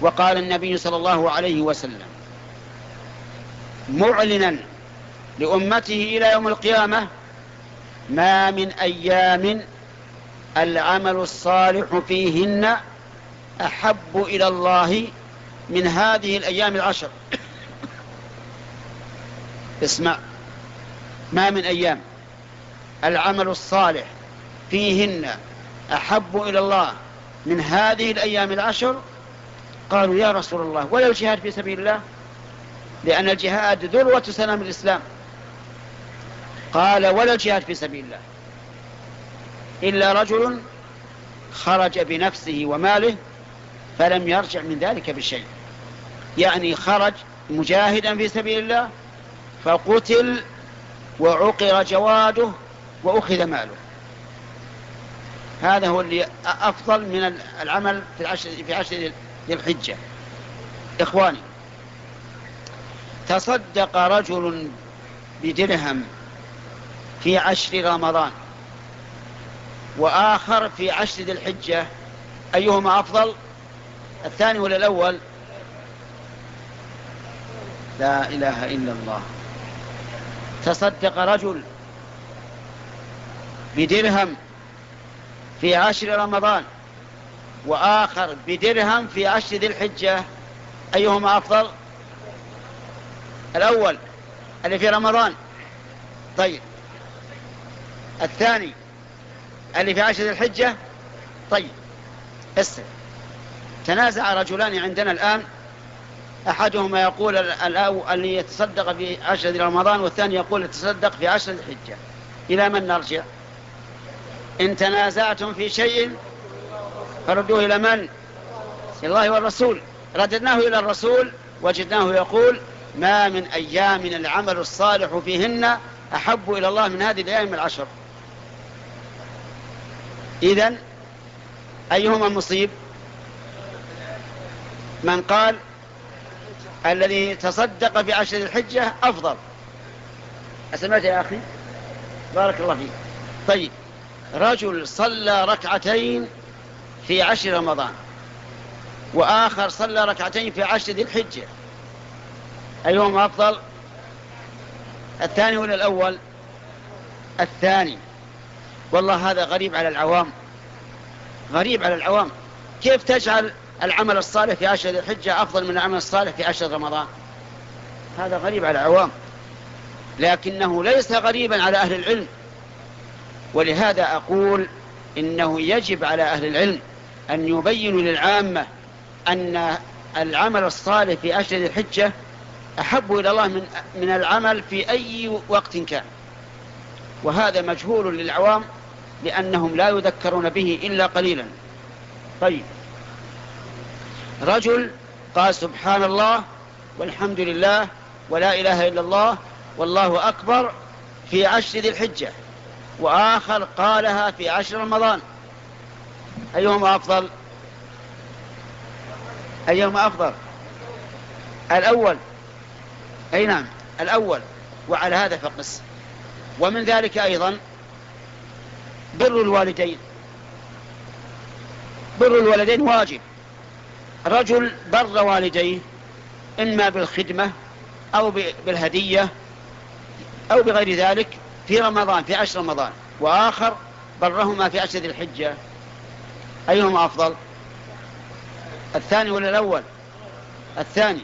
وقال النبي صلى الله عليه وسلم معلنا لأمته إلى يوم القيامة: ما من أيام العمل الصالح فيهن أحب إلى الله من هذه الأيام العشر. اسمع: ما من أيام العمل الصالح فيهن أحب إلى الله من هذه الأيام العشر. قالوا: يا رسول الله، ولا الجهاد في سبيل الله؟ لأن الجهاد ذروة سلام الإسلام. قال: ولا الجهاد في سبيل الله إلا رجل خرج بنفسه وماله فلم يرجع من ذلك بشيء، يعني خرج مجاهدا في سبيل الله فقتل وعقر جواده وأخذ ماله. هذا هو اللي أفضل من العمل في عشر ذي الحجة. إخواني، تصدق رجل بدرهم في 10 رمضان وآخر في 10 ذي الحجة، أيهما أفضل؟ الثاني ولا الأول؟ لا إله إلا الله. تصدق رجل بدرهم في 10 رمضان وآخر بدرهم في 10 ذي الحجة، أيهما أفضل؟ الأول اللي في رمضان. طيب، الثاني اللي في 10 ذي الحجة. طيب، اسمع. تنازع رجلان عندنا الآن، أحدهما يقول اللي يتصدق في 10 ذي رمضان، والثاني يقول يتصدق في 10 ذي الحجة. إلى من نرجع؟ إن تنازعتم في شيء فردوه إلى من؟ إلى الله والرسول. رددناه إلى الرسول وجدناه يقول: ما من أيام العمل الصالح فيهن أحب إلى الله من هذه الأيام العشر. إذن أيهما المصيب؟ من قال الذي تصدق في 10 ذي الحجة أفضل. أسمعت يا أخي؟ بارك الله فيك. طيب، رجل صلى ركعتين في 10 رمضان وآخر صلى ركعتين في 10 ذي الحجة، أيهما أفضل؟ الثاني ولا الأول؟ الثاني. والله هذا غريب على العوام، غريب على العوام. كيف تجعل العمل الصالح في 10 ذي الحجة أفضل من العمل الصالح في 10 رمضان؟ هذا غريب على العوام، لكنه ليس غريبا على أهل العلم. ولهذا أقول إنه يجب على أهل العلم أن يبينوا للعامة أن العمل الصالح في 10 ذي الحجة أحب إلى الله من العمل في أي وقت كان. وهذا مجهول للعوام لأنهم لا يذكرون به إلا قليلا. طيب، رجل قال سبحان الله والحمد لله ولا إله إلا الله والله أكبر في 10 ذي الحجة، وآخر قالها في 10 رمضان، أيهما أفضل؟ أيهما أفضل؟ الأول. أي نعم، الأول. وعلى هذا فقس. ومن ذلك أيضا بر الوالدين. بر الوالدين واجب. رجل بر والديه إما بالخدمة أو بالهدية أو بغير ذلك في رمضان، في 10 رمضان، وآخر برهما في 10 ذي الحجة، أيهما أفضل؟ الثاني ولا الأول؟ الثاني.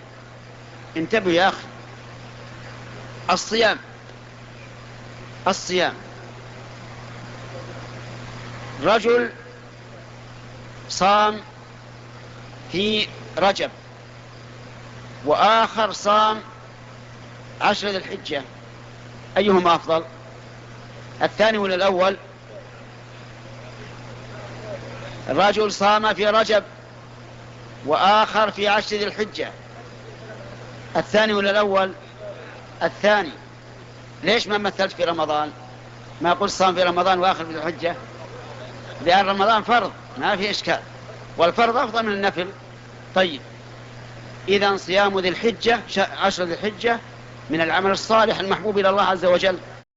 انتبه يا أخي. الصيام. رجل صام في رجب وآخر صام 10 ذي الحجة، أيهما أفضل؟ الثاني ولا الأول؟ الرجل صام في رجب وآخر في 10 ذي الحجة، الثاني ولا الأول؟ الثاني. ليش ما مثلت في رمضان؟ ما قلت صام في رمضان وآخر في الحجة؟ لأن رمضان فرض ما في إشكال، والفرض أفضل من النفل. طيب، إذن صيام ذي الحجة 10 ذي الحجة من العمل الصالح المحبوب إلى الله عز وجل.